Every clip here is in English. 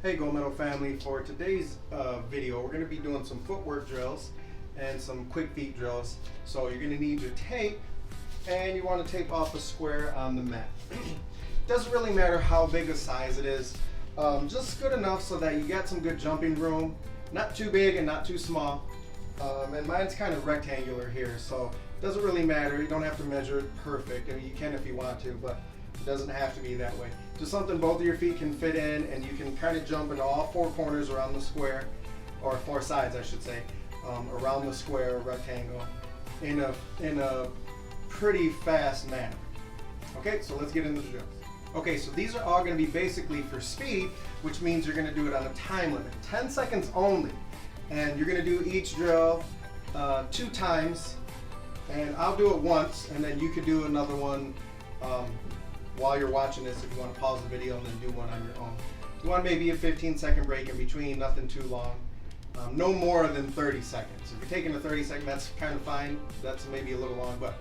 Hey Gold Medal family, for today's video we're going to be doing some footwork drills and some quick feet drills. So you're going to need your tape and you want to tape off a square on the mat. Doesn't really matter how big a size it is, just good enough so that you get some good jumping room, not too big and not too small. And mine's kind of rectangular here, so it doesn't really matter. You don't have to measure it perfect. I mean, you can if you want to, but it doesn't have to be that way. Just something both of your feet can fit in, and you can kind of jump into all four corners around the square, or four sides I should say, around the square or rectangle in a pretty fast manner. Okay, so let's get into the drills. Okay, so these are all going to be basically for speed, which means you're going to do it on a time limit, 10 seconds only. And you're going to do each drill 2 times, and I'll do it once, and then you could do another one while you're watching this if you want to pause the video and then do one on your own. You want maybe a 15-second break in between, nothing too long. No more than 30 seconds. If you're taking a 30-second, that's kind of fine. That's maybe a little long, but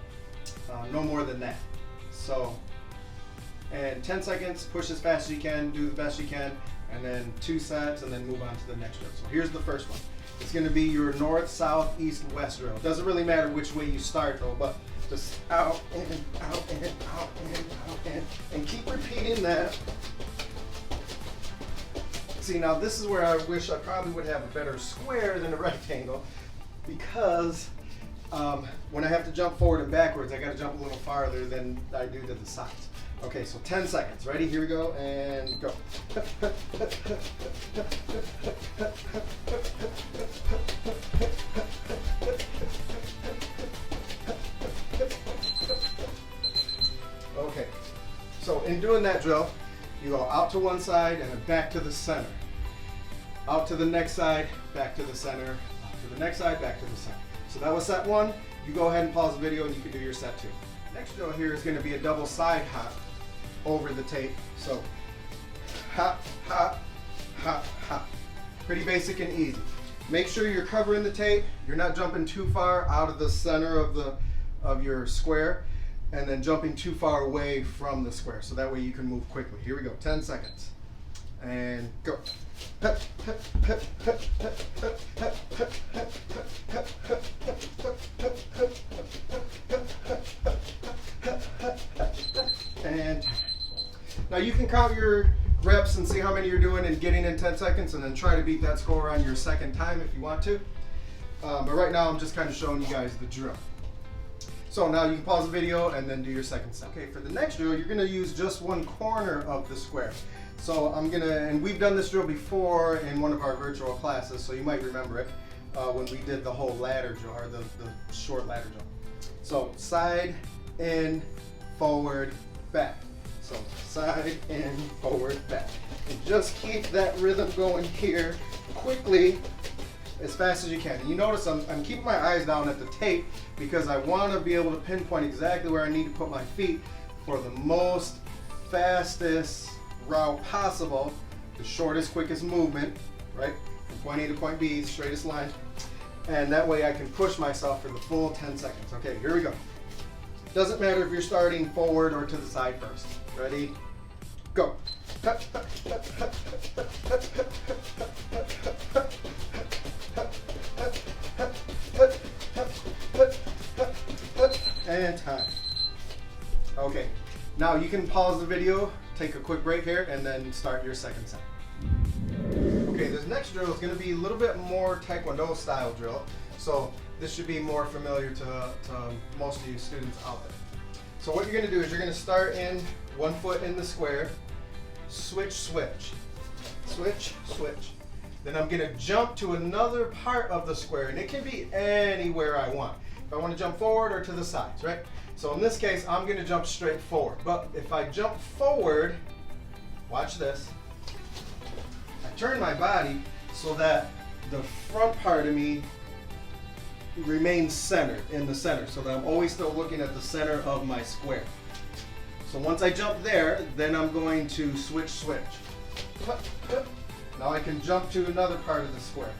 no more than that. So, and 10 seconds, push as fast as you can, do the best you can, and then 2 sets, and then move on to the next drill. So here's the first one. It's going to be your north, south, east, west drill. It doesn't really matter which way you start though, but just out and out and out and out and keep repeating that. See, now this is where I wish I probably would have a better square than a rectangle, because when I have to jump forward and backwards, I got to jump a little farther than I do to the sides. Okay, so 10 seconds. Ready? Here we go, and go. Okay, so in doing that drill, you go out to one side and then back to the center. Out to the next side, back to the center. Out to the next side, back to the center. So that was set 1. You go ahead and pause the video and you can do your set 2. Next drill here is going to be a double side hop over the tape. So hop, hop, hop, hop. Pretty basic and easy. Make sure you're covering the tape. You're not jumping too far out of the center of your square and then jumping too far away from the square, so that way you can move quickly. Here we go, 10 seconds. And go. And now you can count your reps and see how many you're doing and getting in 10 seconds, and then try to beat that score on your second time if you want to. But right now I'm just kind of showing you guys the drill. So now you can pause the video and then do your second set. Okay, for the next drill, you're gonna use just one corner of the square. So and we've done this drill before in one of our virtual classes, so you might remember it when we did the whole ladder drill, or the short ladder drill. So side, in, forward, back. So side, in, forward, back. And just keep that rhythm going here quickly, as fast as you can. And you notice I'm keeping my eyes down at the tape because I want to be able to pinpoint exactly where I need to put my feet for the most fastest route possible, the shortest, quickest movement, right? From point A to point B, straightest line. And that way I can push myself for the full 10 seconds. Okay, here we go. Doesn't matter if you're starting forward or to the side first. Ready? Go. And time. Okay, now you can pause the video, take a quick break here, and then start your second set. Okay, this next drill is going to be a little bit more Taekwondo style drill, so this should be more familiar to most of you students out there. So what you're going to do is you're going to start in one foot in the square, switch, switch, switch, switch. Then I'm going to jump to another part of the square, and it can be anywhere I want. If I want to jump forward or to the sides, right? So in this case, I'm going to jump straight forward. But if I jump forward, watch this. I turn my body so that the front part of me remains centered in the center, so that I'm always still looking at the center of my square. So once I jump there, then I'm going to switch, switch. Now I can jump to another part of the square.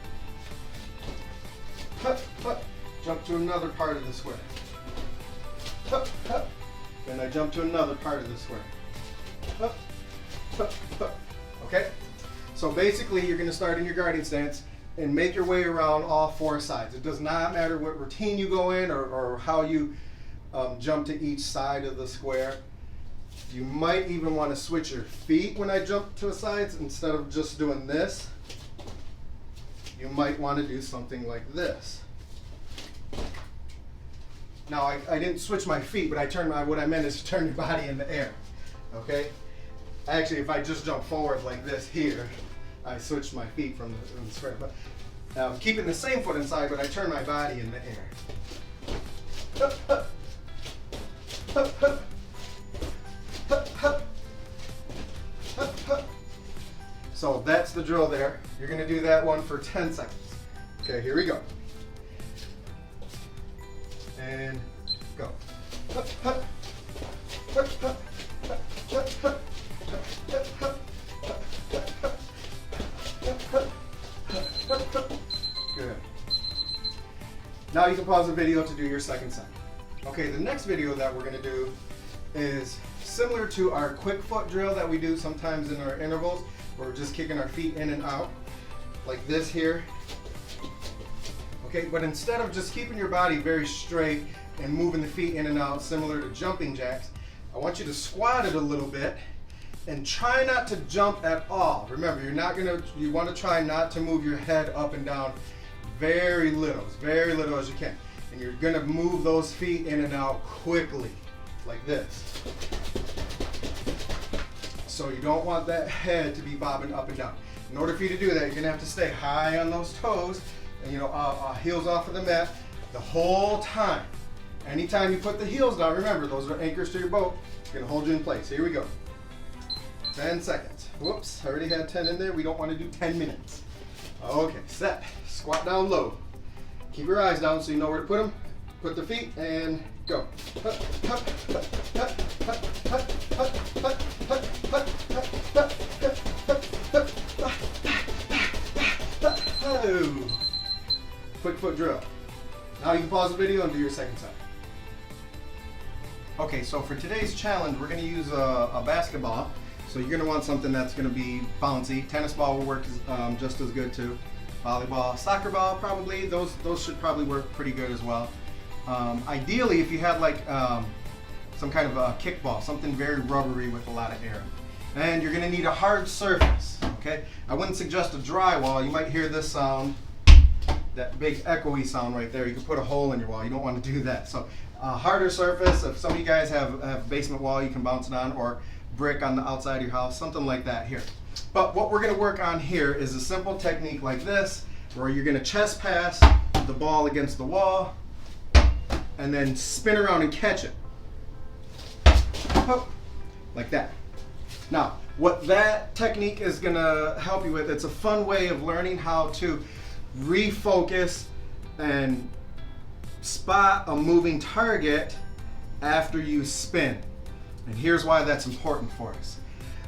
Jump to another part of the square. Then I jump to another part of the square. Okay? So basically you're gonna start in your guarding stance and make your way around all 4 sides. It does not matter what routine you go in or how you jump to each side of the square. You might even want to switch your feet when I jump to the sides. Instead of just doing this, you might want to do something like this. Now I didn't switch my feet, but what I meant is to turn your body in the air, okay? Actually, if I just jump forward like this here, I switched my feet from the square. But keeping the same foot inside, but I turn my body in the air. Hup, hup. Hup, hup. Hup, hup. Hup, hup. So that's the drill there. You're going to do that one for 10 seconds. Okay, here we go. And go. Hup, hup. Hup, hup. Hup, hup, hup. Hup, hup. Good. Now you can pause the video to do your second set. Okay, the next video that we're going to do is similar to our quick foot drill that we do sometimes in our intervals, where we're just kicking our feet in and out, like this here. Okay, but instead of just keeping your body very straight and moving the feet in and out similar to jumping jacks, I want you to squat it a little bit and try not to jump at all. Remember, you want to try not to move your head up and down very little as you can. And you're gonna move those feet in and out quickly, like this. So you don't want that head to be bobbing up and down. In order for you to do that, you're gonna have to stay high on those toes and heels off of the mat the whole time. Anytime you put the heels down, remember, those are anchors to your boat. It's gonna hold you in place. Here we go. 10 seconds. Whoops, I already had 10 in there. We don't want to do 10 minutes. Okay, set. Squat down low. Keep your eyes down so you know where to put them. Put the feet and go. Quick foot drill. Now you can pause the video and do your second set. Okay, so for today's challenge, we're going to use a basketball. So you're going to want something that's going to be bouncy. Tennis ball will work just as good too. Volleyball, soccer ball, probably. Those should probably work pretty good as well. Ideally, if you had like some kind of a kickball, something very rubbery with a lot of air. And you're going to need a hard surface, okay? I wouldn't suggest a drywall. You might hear this sound, that big echoey sound right there. You can put a hole in your wall. You don't want to do that. So a harder surface. If some of you guys have a basement wall, you can bounce it on, or brick on the outside of your house, something like that here. But what we're going to work on here is a simple technique like this, where you're going to chest pass the ball against the wall and then spin around and catch it. Like that. Now, what that technique is going to help you with, it's a fun way of learning how to refocus and spot a moving target after you spin. And here's why that's important for us.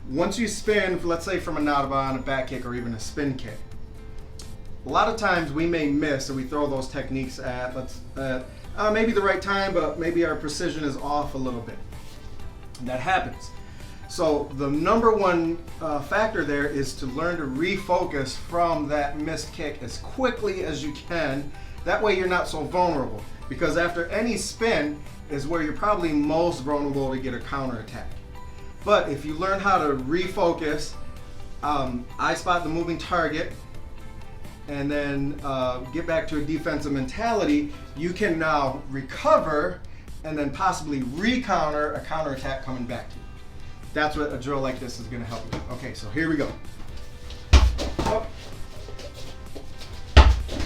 Once you spin, let's say from a Nadaban, a back kick, or even a spin kick, a lot of times we may miss, and we throw those techniques at maybe the right time, but maybe our precision is off a little bit. And that happens. So the number one factor there is to learn to refocus from that missed kick as quickly as you can. That way you're not so vulnerable, because after any spin is where you're probably most vulnerable to get a counterattack. But if you learn how to refocus, I spot the moving target, and then get back to a defensive mentality, you can now recover and then possibly re-counter a counterattack coming back to you. That's what a drill like this is going to help you with. Okay, so here we go. Up.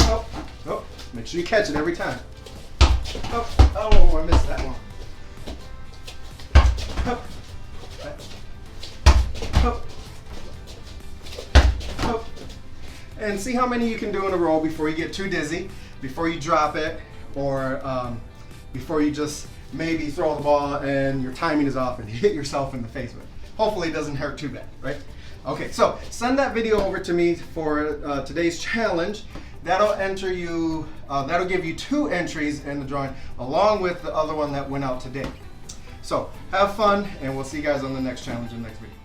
Up. Up. Make sure you catch it every time. Up. Oh, I missed that one. Up. Up. Up. And see how many you can do in a row before you get too dizzy, before you drop it, or before you just maybe throw the ball and your timing is off and hit yourself in the face with it. Hopefully it doesn't hurt too bad, right? Okay, so send that video over to me for today's challenge. That'll enter you, that'll give you 2 entries in the drawing, along with the other one that went out today. So have fun, and we'll see you guys on the next challenge in the next video.